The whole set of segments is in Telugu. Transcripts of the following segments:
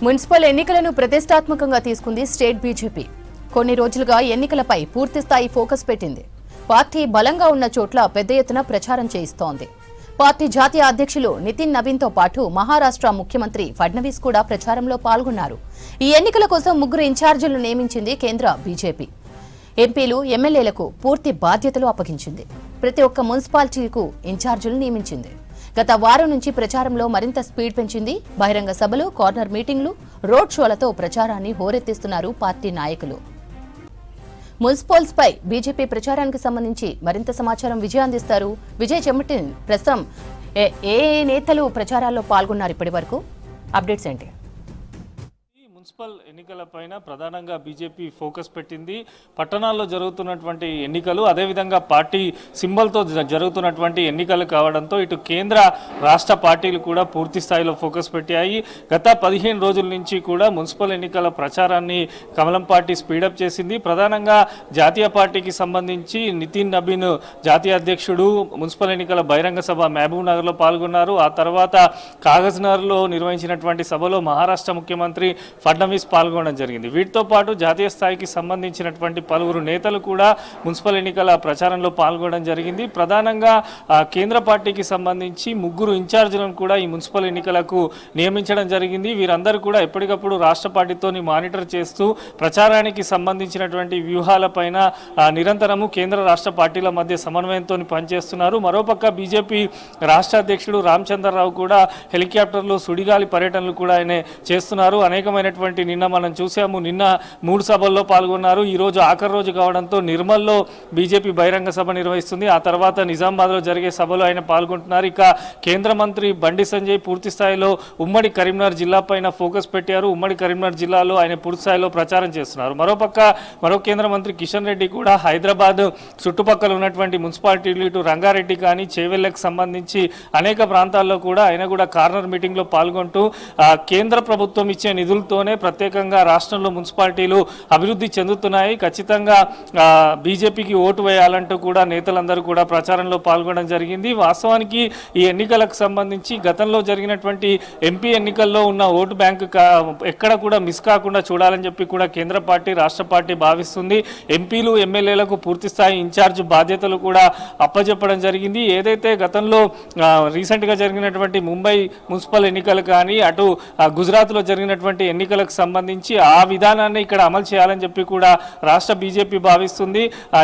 మున్సిపల్ ఎన్నికలను ప్రతిష్టాత్మకంగా తీసుకుంది స్టేట్ బీజేపీ. కొన్ని రోజులుగా ఎన్నికలపై పూర్తిస్థాయి ఫోకస్ పెట్టింది. పార్టీ బలంగా ఉన్న చోట్ల పెద్ద ఎత్తున ప్రచారం చేయిస్తోంది. పార్టీ జాతీయ అధ్యక్షులు నితిన్ నవీన్తో పాటు మహారాష్ట్ర ముఖ్యమంత్రి ఫడ్నవీస్ కూడా ప్రచారంలో పాల్గొన్నారు. ఈ ఎన్నికల కోసం 3 ఇన్ఛార్జీలను నియమించింది కేంద్ర బీజేపీ. ఎంపీలు, ఎమ్మెల్యేలకు పూర్తి బాధ్యతలు అప్పగించింది. ప్రతి ఒక్క మున్సిపాలిటీకు ఇన్ఛార్జీలు నియమించింది. గత వారం నుంచి ప్రచారంలో మరింత స్పీడ్ పెంచింది. బహిరంగ సభలు, కార్నర్ మీటింగ్లు, రోడ్ షోలతో ప్రచారాన్ని హోరెత్తిస్తున్నారు పార్టీ నాయకులు. మున్సిపల్స్ పై బీజేపీ ప్రచారానికి సంబంధించి మరింత సమాచారం విజయ్ అందిస్తారు. విజయ్ చెమ్మటిన్, ప్రస్తుతం ఏ నేతలు ప్రచారాల్లో పాల్గొన్నారు? ఇప్పటి వరకు అప్డేట్స్ ఏంటి? మున్సిపల్ ఎన్నికలపైన ప్రధానంగా బీజేపీ ఫోకస్ పెట్టింది. పట్టణాల్లో జరుగుతున్నటువంటి ఎన్నికలు, అదేవిధంగా పార్టీ సింబల్తో జరుగుతున్నటువంటి ఎన్నికలు కావడంతో ఇటు కేంద్ర రాష్ట్ర పార్టీలు కూడా పూర్తి స్థాయిలో ఫోకస్ పెట్టాయి. గత 15 రోజుల నుంచి కూడా మున్సిపల్ ఎన్నికల ప్రచారాన్ని కమలం పార్టీ స్పీడప్ చేసింది. ప్రధానంగా జాతీయ పార్టీకి సంబంధించి నితిన్ నబీన్ జాతీయ అధ్యక్షుడు మున్సిపల్ ఎన్నికల బహిరంగ సభ మహబూబ్ నగర్లో పాల్గొన్నారు. ఆ తర్వాత కాగజ్నగర్లో నిర్వహించినటువంటి సభలో మహారాష్ట్ర ముఖ్యమంత్రి ఫడ్నవీస్ పాల్గొనడం జరిగింది. వీటితో పాటు జాతీయ స్థాయికి సంబంధించినటువంటి పలువురు నేతలు కూడా మున్సిపల్ ఎన్నికల ప్రచారంలో పాల్గొనడం జరిగింది. ప్రధానంగా కేంద్ర పార్టీకి సంబంధించి 3 ఇన్ఛార్జీలను కూడా ఈ మున్సిపల్ ఎన్నికలకు నియమించడం జరిగింది. వీరందరూ కూడా ఎప్పటికప్పుడు రాష్ట్ర పార్టీతోని మానిటర్ చేస్తూ ప్రచారానికి సంబంధించినటువంటి వ్యూహాలపైన నిరంతరము కేంద్ర రాష్ట్ర పార్టీల మధ్య సమన్వయంతో పనిచేస్తున్నారు. మరోపక్క బీజేపీ రాష్ట్ర అధ్యక్షుడు రామచంద్రరావు కూడా హెలికాప్టర్లో సుడిగాలి పర్యటనలు కూడా ఆయన చేస్తున్నారు. అనేకమైనటువంటి నిన్న మనం చూసాము. నిన్న 3 సభల్లో పాల్గొన్నారు. ఈ రోజు ఆఖరి రోజు కావడంతో నిర్మల్లో బీజేపీ బహిరంగ సభ నిర్వహిస్తుంది. ఆ తర్వాత నిజామాబాద్లో జరిగే సభలో ఆయన పాల్గొంటున్నారు. ఇక కేంద్ర మంత్రి బండి సంజయ్ పూర్తి స్థాయిలో ఉమ్మడి కరీంనగర్ జిల్లా పైన ఫోకస్ పెట్టారు. ఉమ్మడి కరీంనగర్ జిల్లాలో ఆయన పూర్తి స్థాయిలో ప్రచారం చేస్తున్నారు. మరో కేంద్ర మంత్రి కిషన్ రెడ్డి కూడా హైదరాబాద్ చుట్టుపక్కల ఉన్నటువంటి మున్సిపాలిటీలు, ఇటు రంగారెడ్డి కానీ చేవెళ్లకు సంబంధించి అనేక ప్రాంతాల్లో కూడా ఆయన కూడా కార్నర్ మీటింగ్లో పాల్గొంటూ కేంద్ర ప్రభుత్వం ఇచ్చే నిధులతోనే ప్రత్యేకంగా రాష్ట్రంలో మున్సిపాలిటీలు అభివృద్ధి చెందుతున్నాయి, ఖచ్చితంగా బీజేపీకి ఓటు వేయాలంటూ కూడా నేతలందరూ కూడా ప్రచారంలో పాల్గొనడం జరిగింది. వాస్తవానికి ఈ ఎన్నికలకు సంబంధించి గతంలో జరిగినటువంటి ఎంపీ ఎన్నికల్లో ఉన్న ఓటు బ్యాంకు ఎక్కడ కూడా మిస్ కాకుండా చూడాలని చెప్పి కూడా కేంద్ర పార్టీ, రాష్ట్ర పార్టీ భావిస్తుంది. ఎంపీలు, ఎమ్మెల్యేలకు పూర్తిస్థాయి ఇన్ఛార్జ్ బాధ్యతలు కూడా అప్పచెప్పడం జరిగింది. ఏదైతే గతంలో రీసెంట్గా జరిగినటువంటి ముంబై మున్సిపల్ ఎన్నికలు కానీ, అటు గుజరాత్లో జరిగినటువంటి ఎన్నికలకు సంబంధించి ఆ విధానాన్ని ఇక్కడ అమలు చేయాలని చెప్పి కూడా రాష్ట్ర బీజేపీ భావిస్తుంది.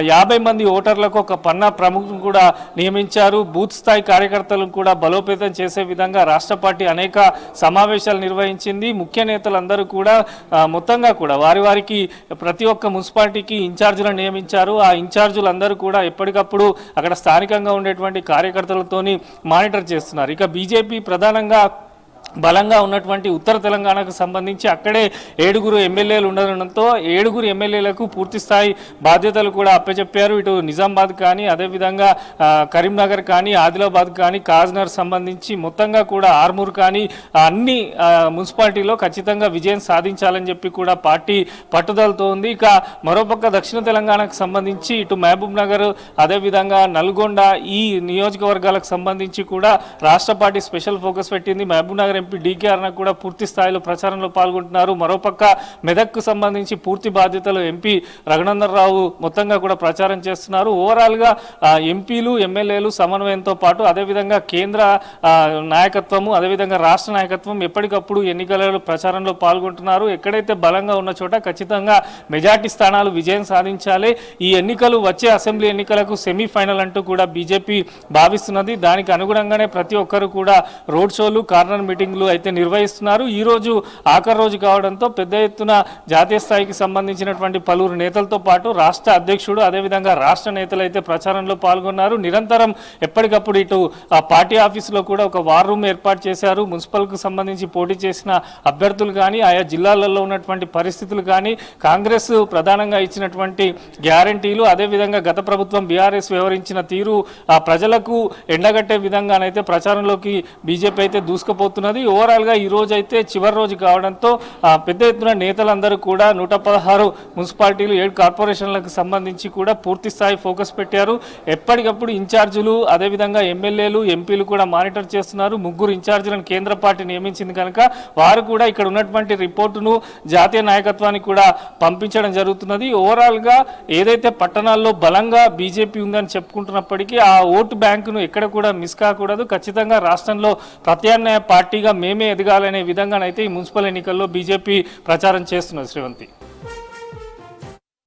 50 మంది ఓటర్లకు ఒక పన్నా ప్రముఖులను కూడా నియమించారు. బూత్ స్థాయి కార్యకర్తలను కూడా బలోపేతం చేసే విధంగా రాష్ట్ర పార్టీ అనేక సమావేశాలు నిర్వహించింది. ముఖ్య నేతలందరూ కూడా మొత్తంగా కూడా వారికి ప్రతి ఒక్క మున్సిపాలిటీకి ఇన్ఛార్జీలను నియమించారు. ఆ ఇన్ఛార్జీలందరూ కూడా ఎప్పటికప్పుడు అక్కడ స్థానికంగా ఉండేటువంటి కార్యకర్తలతోని మానిటర్ చేస్తున్నారు. ఇక బీజేపీ ప్రధానంగా బలంగా ఉన్నటువంటి ఉత్తర తెలంగాణకు సంబంధించి అక్కడే 7 ఎమ్మెల్యేలు ఉండడంతో 7 ఎమ్మెల్యేలకు పూర్తి స్థాయి బాధ్యతలు కూడా అప్పచెప్పారు. ఇటు నిజామాబాద్ కానీ, అదేవిధంగా కరీంనగర్ కానీ, ఆదిలాబాద్ కానీ, కాజ్నగర్ సంబంధించి మొత్తంగా కూడా ఆర్మూర్ కానీ అన్ని మున్సిపాలిటీలో ఖచ్చితంగా విజయం సాధించాలని చెప్పి కూడా పార్టీ పట్టుదలతో ఉంది. ఇక మరోపక్క దక్షిణ తెలంగాణకు సంబంధించి ఇటు మహబూబ్ నగర్, అదేవిధంగా నల్గొండ, ఈ నియోజకవర్గాలకు సంబంధించి కూడా రాష్ట్ర పార్టీ స్పెషల్ ఫోకస్ పెట్టింది. మహబూబ్ నగర్ ఎంపీ డీకే అరుణ కూడా పూర్తి స్థాయిలో ప్రచారంలో పాల్గొంటున్నారు. మరోపక్క మెదక్కు సంబంధించి పూర్తి బాధ్యతలు ఎంపీ రఘునందనరావు మొత్తంగా కూడా ప్రచారం చేస్తున్నారు. ఓవరాల్గా ఎంపీలు, ఎమ్మెల్యేలు సమన్వయంతో పాటు అదేవిధంగా కేంద్ర నాయకత్వము, అదేవిధంగా రాష్ట్ర నాయకత్వం ఎప్పటికప్పుడు ఎన్నికల ప్రచారంలో పాల్గొంటున్నారు. ఎక్కడైతే బలంగా ఉన్న చోట ఖచ్చితంగా మెజార్టీ స్థానాలు విజయం సాధించాలి. ఈ ఎన్నికలు వచ్చే అసెంబ్లీ ఎన్నికలకు సెమీఫైనల్ అంటూ కూడా బీజేపీ భావిస్తున్నది. దానికి అనుగుణంగానే ప్రతి ఒక్కరు కూడా రోడ్ షోలు, కార్నర్ మీటింగ్లు అయితే నిర్వహిస్తున్నారు. ఈ రోజు ఆఖరి రోజు కావడంతో పెద్ద ఎత్తున జాతీయ స్థాయికి సంబంధించినటువంటి పలువురు నేతలతో పాటు రాష్ట్ర అధ్యక్షుడు, అదేవిధంగా రాష్ట్ర నేతలు అయితే ప్రచారంలో పాల్గొన్నారు. నిరంతరం ఎప్పటికప్పుడు ఇటు పార్టీ ఆఫీసులో కూడా ఒక వార్ రూమ్ ఏర్పాటు చేశారు. మున్సిపల్కు సంబంధించి పోటీ చేసిన అభ్యర్థులు కానీ, ఆయా జిల్లాలలో ఉన్నటువంటి పరిస్థితులు కానీ, కాంగ్రెస్ ప్రధానంగా ఇచ్చినటువంటి గ్యారంటీలు, అదేవిధంగా గత ప్రభుత్వం బీఆర్ఎస్ వ్యవహరించిన తీరు ప్రజలకు ఎండగట్టే విధంగానైతే ప్రచారంలోకి బీజేపీ అయితే దూసుకుపోతున్నది. జరుగుతున్నది. ఓవరాల్గా ఈ రోజు అయితే చివరి రోజు కావడంతో పెద్ద ఎత్తున నేతలందరూ కూడా 116 మున్సిపాలిటీలు 7 కార్పొరేషన్లకు సంబంధించి కూడా పూర్తి స్థాయి ఫోకస్ పెట్టారు. ఎప్పటికప్పుడు ఇన్ఛార్జీలు అదేవిధంగా ఎమ్మెల్యేలు ఎంపీలు కూడా మానిటర్ చేస్తున్నారు. 3 ఇన్ఛార్జీలను కేంద్ర పార్టీ నియమించింది కనుక వారు కూడా ఇక్కడ ఉన్నటువంటి రిపోర్టును జాతీయ నాయకత్వానికి కూడా పంపించడం జరుగుతున్నది. ఓవరాల్గా ఏదైతే పట్టణాల్లో బలంగా బీజేపీ ఉందని చెప్పుకుంటున్నప్పటికీ ఆ ఓటు బ్యాంకును ఎక్కడ కూడా మిస్ కాకూడదు. ఖచ్చితంగా రాష్ట్రంలో ప్రత్యామ్నాయ పార్టీగా మేమే ఎదగాలనే విధంగానైతే ఈ మున్సిపల్ ఎన్నికల్లో బీజేపీ ప్రచారం చేస్తున్నది. శ్రీవంతి.